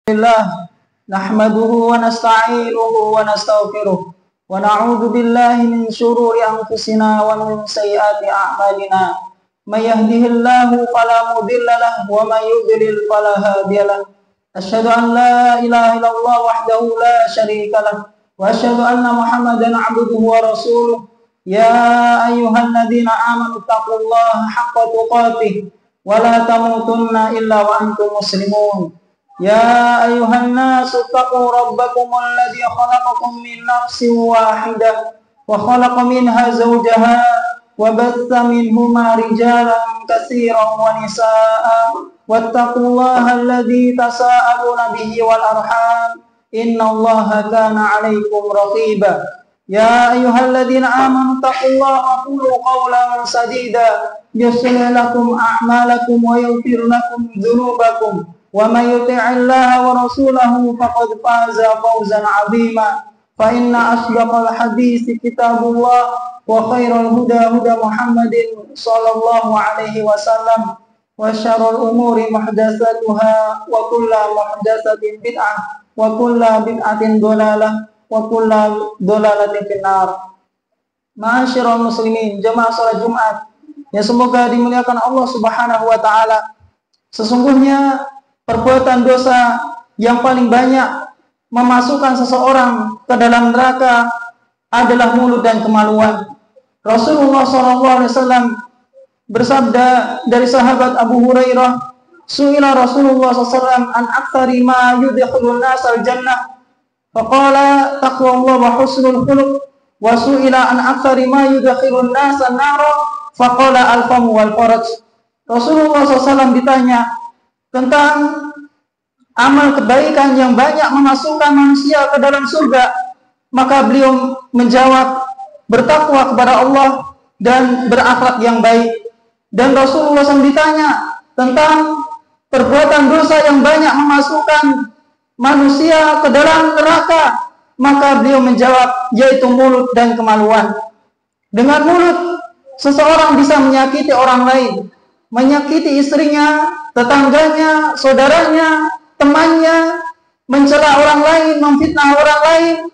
Alhamdulillah nahmaduhu wa nasta'inuhu wa nastaghfiruh wa na'udzu billahi min shururi anfusina wa min sayyiati a'malina may yahdihillahu fala mudilla lahu wa may yudlil fala hadiya lahu asyhadu an la ilaha illallah wahdahu la syarika lahu wa asyhadu anna Muhammadan 'abduhu wa rasuluh ya ayyuhalladzina amanu taqullaha haqqa tuqatih wa la tamutunna illa wa antum muslimun. يا أيها الناس اتقوا ربكم الذي خلقكم من نفس واحدة وخلق منها زوجها وبث منهما رجالا كثيرا ونساء واتقوا الله الذي تساءلون به والأرحام إن الله كان عليكم رقيبا يا أيها الذين آمنوا اتقوا الله وقولوا قولا سديدا يصلح لكم أعمالكم ويغفر لكم ذنوبكم ومن يطع الله ورسوله فقد فاز فوزا عظيما فإن أصدق الحديث كتاب الله وخير الهدى هدى محمد صلى الله عليه وسلم وشر الأمور محدثاتها وكل محدثة بدعة وكل بدعة ضلالة وكل ضلالة في النار. Ma'asyiral muslimin, jemaah salat Jumat yang semoga dimuliakan Allah Subhanahu wa taala. Sesungguhnya perbuatan dosa yang paling banyak memasukkan seseorang ke dalam neraka adalah mulut dan kemaluan. Rasulullah SAW bersabda dari sahabat Abu Hurairah, "Su'ila Rasulullah SAW an aktsari ma yudkhilun nas al-jannah." Faqala taqwallah wa husnul khuluq. Wa su'ila an aktsari ma yudkhilun nas an-nar. Faqala al-famu wal faraj. Rasulullah SAW ditanya tentang amal kebaikan yang banyak memasukkan manusia ke dalam surga, maka beliau menjawab, bertakwa kepada Allah dan berakhlak yang baik. Dan Rasulullah SAW ditanya tentang perbuatan dosa yang banyak memasukkan manusia ke dalam neraka, maka beliau menjawab, yaitu mulut dan kemaluan. Dengan mulut seseorang bisa menyakiti orang lain, menyakiti istrinya, tetangganya, saudaranya, temannya, mencela orang lain, memfitnah orang lain,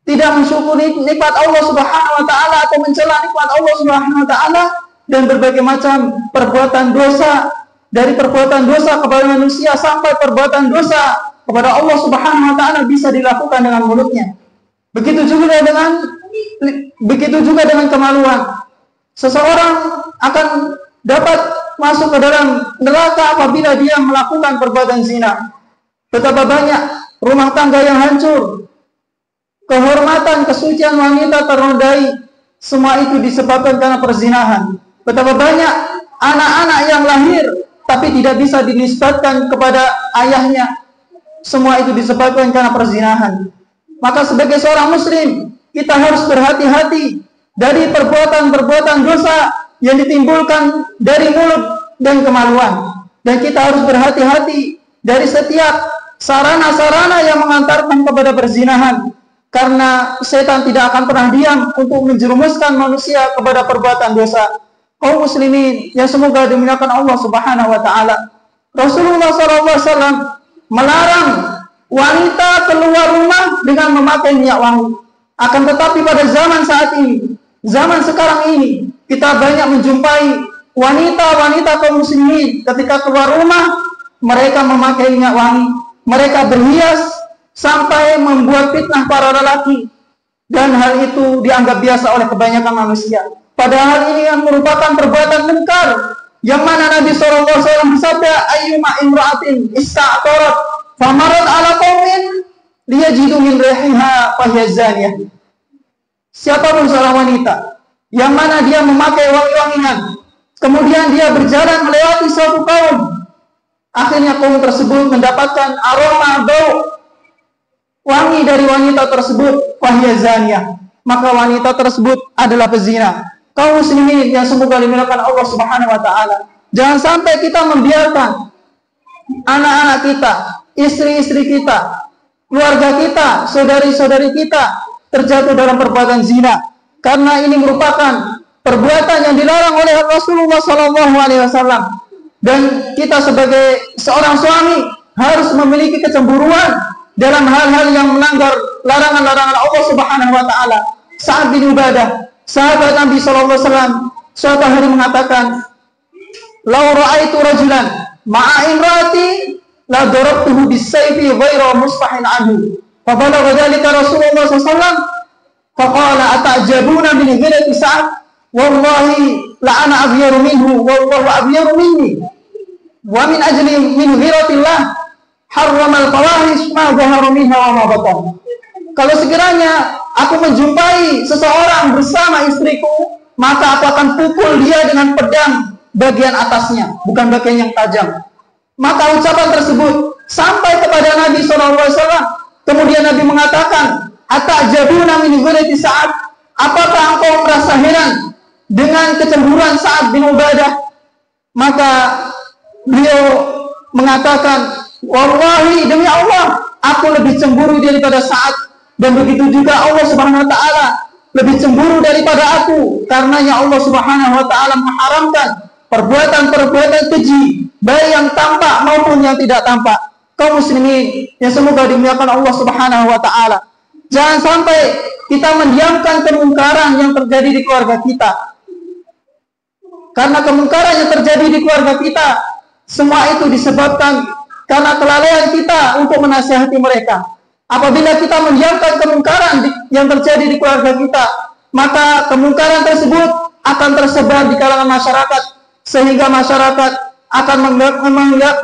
tidak mensyukuri nikmat Allah Subhanahu wa taala atau mencela nikmat Allah Subhanahu wa taala, dan berbagai macam perbuatan dosa, dari perbuatan dosa kepada manusia sampai perbuatan dosa kepada Allah Subhanahu wa taala bisa dilakukan dengan mulutnya. Begitu juga dengan kemaluan. Seseorang akan dapat masuk ke dalam neraka apabila dia melakukan perbuatan zina. Betapa banyak rumah tangga yang hancur, kehormatan, kesucian wanita ternodai, semua itu disebabkan karena perzinahan. Betapa banyak anak-anak yang lahir tapi tidak bisa dinisbatkan kepada ayahnya, semua itu disebabkan karena perzinahan. Maka sebagai seorang muslim, kita harus berhati-hati dari perbuatan-perbuatan dosa yang ditimbulkan dari mulut dan kemaluan. Dan kita harus berhati-hati dari setiap sarana-sarana yang mengantarkan kepada perzinahan. Karena setan tidak akan pernah diam untuk menjerumuskan manusia kepada perbuatan dosa. Kaum muslimin yang semoga dimuliakan Allah Subhanahu wa taala. Rasulullah SAW melarang wanita keluar rumah dengan memakai minyak wangi. Akan tetapi pada zaman saat ini, zaman sekarang ini, kita banyak menjumpai wanita-wanita kaum muslimin ketika keluar rumah, mereka memakai minyak wangi, mereka berhias sampai membuat fitnah para lelaki, dan hal itu dianggap biasa oleh kebanyakan manusia. Padahal ini yang merupakan perbuatan munkar, yang mana Nabi SAW bersabda, ayyuma imra'atin ista'tarat famarat ala qaumin liyajidu min rihiha fahiya zaniyah. Siapapun seorang wanita yang mana dia memakai wangi-wangian, kemudian dia berjalan melewati suatu kaum, akhirnya kaum tersebut mendapatkan aroma bau wangi dari wanita tersebut, fahiya zaniyah, maka wanita tersebut adalah pezina. Kaum muslimin yang semoga dimuliakan Allah Subhanahu wa taala, jangan sampai kita membiarkan anak-anak kita, istri-istri kita, keluarga kita, saudari-saudari kita terjatuh dalam perbuatan zina, karena ini merupakan perbuatan yang dilarang oleh Rasulullah SAW. Dan kita sebagai seorang suami harus memiliki kecemburuan dalam hal-hal yang melanggar larangan-larangan Allah Subhanahu wa taala. Sa'ad bin Ubadah, sahabat Nabi sallallahu alaihi wasallam, suatu hari mengatakan, "Lau ra'aitu rajulan ma'a imrati la darabtuhu bis-sayfi ghairu musfahin anhu." Fa balagha dhalika Rasulullah sallallahu alaihi wasallam faqala atajabuna min ghirati Sa'ad wallahi la ana aghyaru minhu wallahu aghyaru minni wa min ajli min ghiratillah harramal fawahish ma dhahara minha wa ma batan. Kalau sekiranya aku menjumpai seseorang bersama istriku, maka aku akan pukul dia dengan pedang bagian atasnya, bukan bagian yang tajam. Maka ucapan tersebut sampai kepada Nabi SAW. Kemudian Nabi mengatakan, "Atajabuna min ghirati Sa'ad?" Apakah engkau merasa heran dengan kecemburuan Sa'ad bin Ubadah? Maka beliau mengatakan, "Wallahi, demi Allah, aku lebih cemburu daripada Sa'ad. Dan begitu juga Allah Subhanahu wa taala lebih cemburu daripada aku, karenanya Allah Subhanahu wa taala mengharamkan perbuatan-perbuatan keji, baik yang tampak maupun yang tidak tampak." Kaum muslimin yang semoga dimuliakan Allah Subhanahu wa taala, jangan sampai kita mendiamkan kemungkaran yang terjadi di keluarga kita. Karena kemungkaran yang terjadi di keluarga kita, semua itu disebabkan karena kelalaian kita untuk menasihati mereka. Apabila kita mendiamkan kemungkaran yang terjadi di keluarga kita, maka kemungkaran tersebut akan tersebar di kalangan masyarakat, sehingga masyarakat akan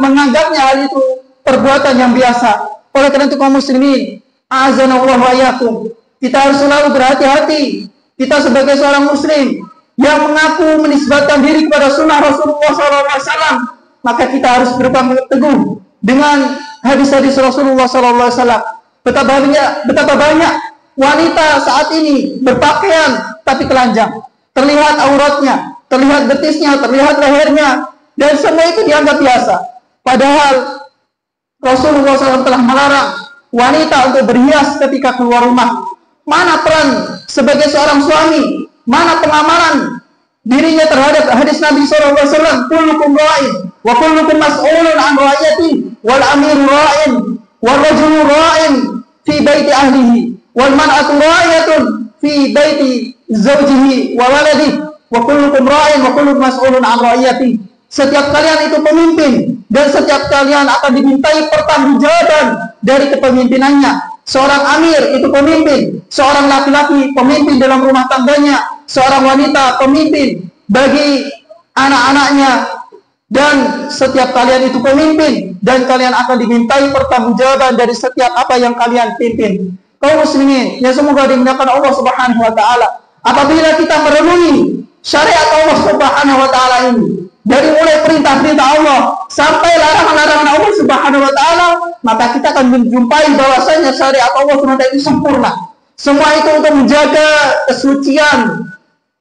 menganggapnya hal itu perbuatan yang biasa. Oleh karena itu kaum muslimin, a'azanallahu wa iyyakum, kita harus selalu berhati-hati. Kita sebagai seorang muslim yang mengaku menisbatkan diri kepada sunnah Rasulullah SAW, maka kita harus berpegang teguh dengan hadis-hadis Rasulullah SAW. Betapa banyak wanita saat ini berpakaian tapi telanjang, terlihat auratnya, terlihat betisnya, terlihat lehernya, dan semua itu dianggap biasa. Padahal Rasulullah SAW telah melarang wanita untuk berhias ketika keluar rumah. Mana peran sebagai seorang suami? Mana pengamalan dirinya terhadap hadis Nabi SAW? Kullukum ra'in wa kullukum mas'ulun an ra'iyati wal amiru ra'in wal rajulu ra'in fi baiti ahlihi wal mar'atu ra'iyatun fi baiti zawjihi wa waladihi wa kullukum ra'in wa kullukum mas'ulun an ra'iyati. Setiap kalian itu pemimpin dan setiap kalian akan dimintai pertanggungjawaban dari kepemimpinannya. Seorang amir itu pemimpin, seorang laki-laki pemimpin dalam rumah tangganya, seorang wanita pemimpin bagi anak-anaknya, dan setiap kalian itu pemimpin dan kalian akan dimintai pertanggungjawaban dari setiap apa yang kalian pimpin. Kaum muslimin yang semoga dimuliakan Allah Subhanahu wa taala, apabila kita merenungi syariat Allah Subhanahu wa taala ini, dari mulai perintah-perintah Allah sampai larangan-larangan Allah Subhanahu wa taala, maka kita akan menjumpai bahwasanya syariat Allah SWT itu sempurna. Semua itu untuk menjaga kesucian,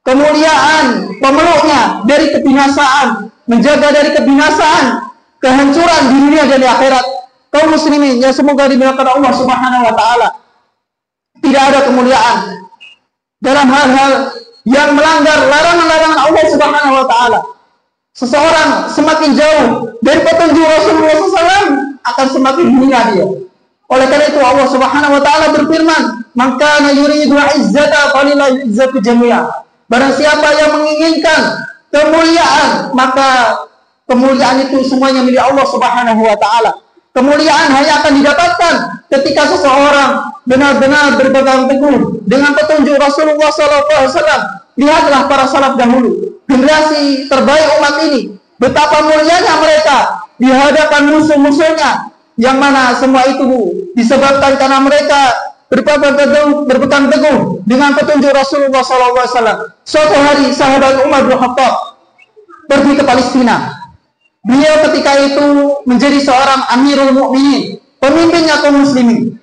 kemuliaan pemeluknya dari kebinasaan, menjaga dari kebinasaan, kehancuran di dunia dan di akhirat. Kaum muslimin yang semoga dimuliakan Allah Subhanahu wa taala, tidak ada kemuliaan dalam hal-hal yang melanggar larangan-larangan Allah Subhanahu wa taala. Seseorang semakin jauh dari petunjuk Rasulullah SAW akan semakin hina dia. Oleh karena itu Allah Subhanahu wa taala berfirman, "Man kana yuridu izzata falillahi izzatu jami'a." Barang siapa yang menginginkan kemuliaan, maka kemuliaan itu semuanya milik Allah Subhanahu wa taala. Kemuliaan hanya akan didapatkan ketika seseorang benar-benar berpegang teguh dengan petunjuk Rasulullah SAW. Lihatlah para salaf dahulu, generasi terbaik umat ini, betapa mulianya mereka di hadapan musuh-musuhnya, yang mana semua itu disebabkan karena mereka berpegang teguh dengan petunjuk Rasulullah SAW. Suatu hari sahabat Umar bin Khattab pergi ke Palestina. Beliau ketika itu menjadi seorang Amirul Mukminin, pemimpinnya kaum muslimin,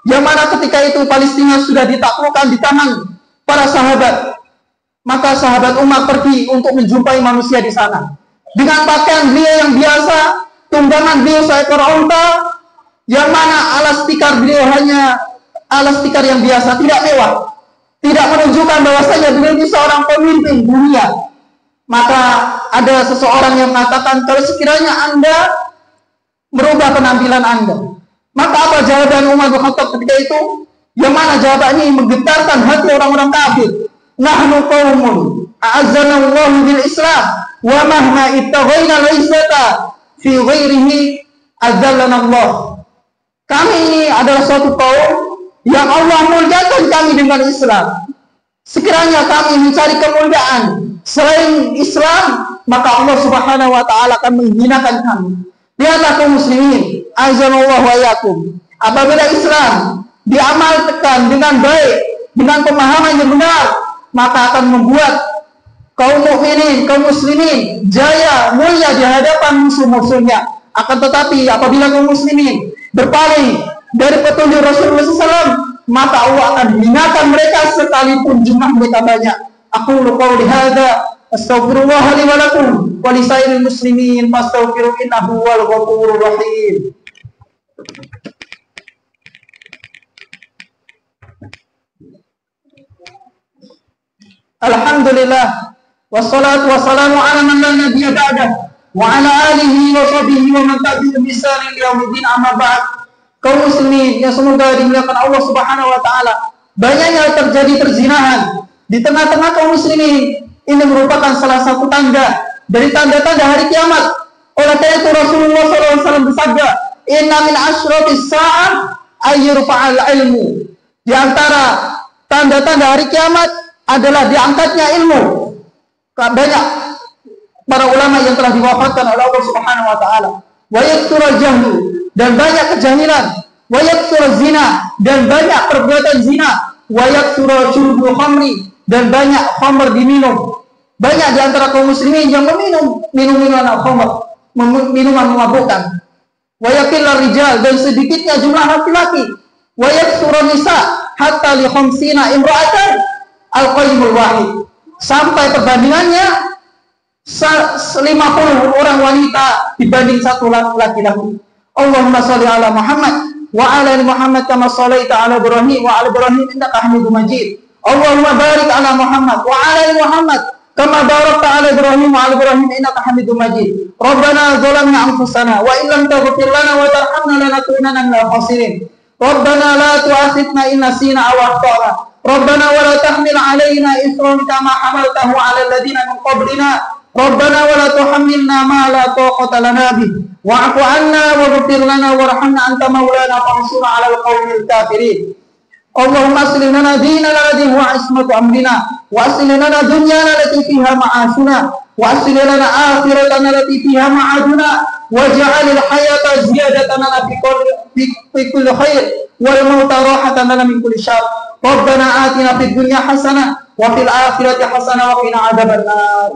yang mana ketika itu Palestina sudah ditaklukkan di tangan para sahabat. Maka sahabat Umar pergi untuk menjumpai manusia di sana. Dengan pakaian beliau yang biasa, tunggangan beliau seekor unta, yang mana alas tikar beliau hanya alas tikar yang biasa, tidak mewah, tidak menunjukkan bahwasanya beliau ini seorang pemimpin dunia. Maka ada seseorang yang mengatakan, kalau sekiranya Anda merubah penampilan Anda. Maka apa jawaban Umar bin Khattab ketika itu? Yang mana jawabannya menggetarkan hati orang-orang kafir. Nahnu qaumun a'azzana Allah bil Islam wa mahma ittaghayna al-izzata fi ghairihi adzallana Allah. Kami ini adalah suatu kaum yang Allah muliakan kami dengan Islam. Sekiranya kami mencari kemuliaan selain Islam, maka Allah Subhanahu wa taala akan menghinakan kami. Lihatlah kaum muslimin, azanallahu wa iyyakum. Apabila Islam diamalkan dengan baik, dengan pemahaman yang benar, maka akan membuat kaum mukminin, kaum muslimin jaya, mulia di hadapan musuh-musuhnya. Akan tetapi apabila kaum muslimin berpaling dari petunjuk Rasulullah SAW, maka Allah akan hinakan mereka sekalipun jumlah mereka banyak. Aku qouli hadza astaghfirullah li wa lakum wa li sairil muslimin fastaghfiru innahu wal ghafurur rahim. Alhamdulillah wassalatu wassalamu ala man la nabiyya ba'dah wa ala alihi wa sahbihi wa man tabi'ahum bi ihsan ila yaumil amma ba'd. Kaum muslimin yang semoga dimuliakan Allah Subhanahu wa taala, banyaknya terjadi perzinahan di tengah-tengah kaum muslimin. Ini merupakan salah satu tanda dari tanda-tanda hari kiamat. Oleh karena itu Rasulullah SAW bersabda, "Inna min asyratis sa'ah ayyurfa'al ilmu." Di antara tanda-tanda hari kiamat adalah diangkatnya ilmu. Banyak para ulama yang telah diwafatkan oleh Allah Subhanahu wa taala. Wa yakthurul jahlu, dan banyak kejahilan. Wa yakthuruz zina, dan banyak perbuatan zina. Wa yakthurul syurbul khamri, dan banyak khamr diminum. Banyak di antara kaum muslimin yang meminum minuman khamr, minuman memabukkan. Wa yaqillur rijal, dan sedikitnya jumlah laki-laki. Wa yakthurun nisa hatta li 50 imra'atan al-qaimul wahid, sampai perbandingannya 50 orang wanita dibanding satu laki-laki. Allahumma sholli ala Muhammad wa ala ali Muhammad kama shallaita ala Ibrahim wa ala Ibrahim innaka Hamidum Majid. Allahumma barik ala Muhammad wa ala ali Muhammad kama barakta ala Ibrahim wa ala Ibrahim innaka Hamidum Majid. Rabbana zalamna anfusana wa illam taghfir lana wa tarhamna lanakunanna minal khasirin. Rabbana la tu'akhidna in nasina aw akhtana. Rabbana wa la tahmil alaina isran kama hamaltahu ala alladziina min qablina. Rabbana wa la tuhammilna ma la taqata lana bih. Wa'fu 'anna waghfir lana warhamna anta maulana fansurna 'alal qaumil kafirin. Allahumma aslih lana dinana alladhi huwa 'ismatu amrina wa aslih lana dunyana allati fiha ma'ashuna wa aslih lana akhiratana allati fiha ma'aduna waj'alil hayata ziyadatan lana fi kulli khair wal mauta rahatan lana min kulli syarr. Rabbana atina fid dunya hasanah wa fil akhirati hasanah wa qina adzabannar.